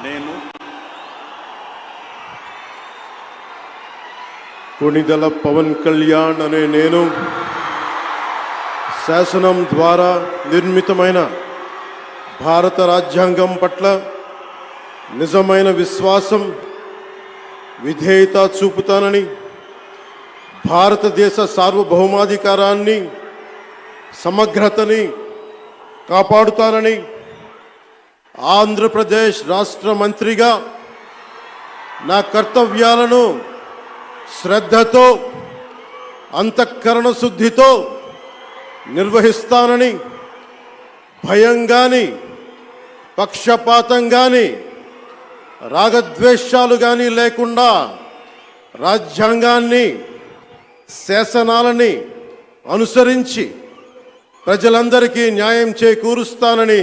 నేను కొణిదెల పవన్ కళ్యాణ్ అనే నేను శాసనం ద్వారా నిర్మితమైన భారత రాజ్యాంగం పట్ల నిజమైన విశ్వాసం, విధేయత చూపుతానని, భారతదేశ సార్వభౌమాధికారాన్ని, సమగ్రతని కాపాడుతానని, ఆంధ్రప్రదేశ్ రాష్ట్ర మంత్రిగా నా కర్తవ్యాలను శ్రద్ధతో, అంతఃకరణ శుద్ధితో నిర్వహిస్తానని, భయం గాని, పక్షపాతం గాని, రాగద్వేషాలు గాని లేకుండా రాజ్యాంగాన్ని, శాసనాలని అనుసరించి ప్రజలందరికీ న్యాయం చేకూరుస్తానని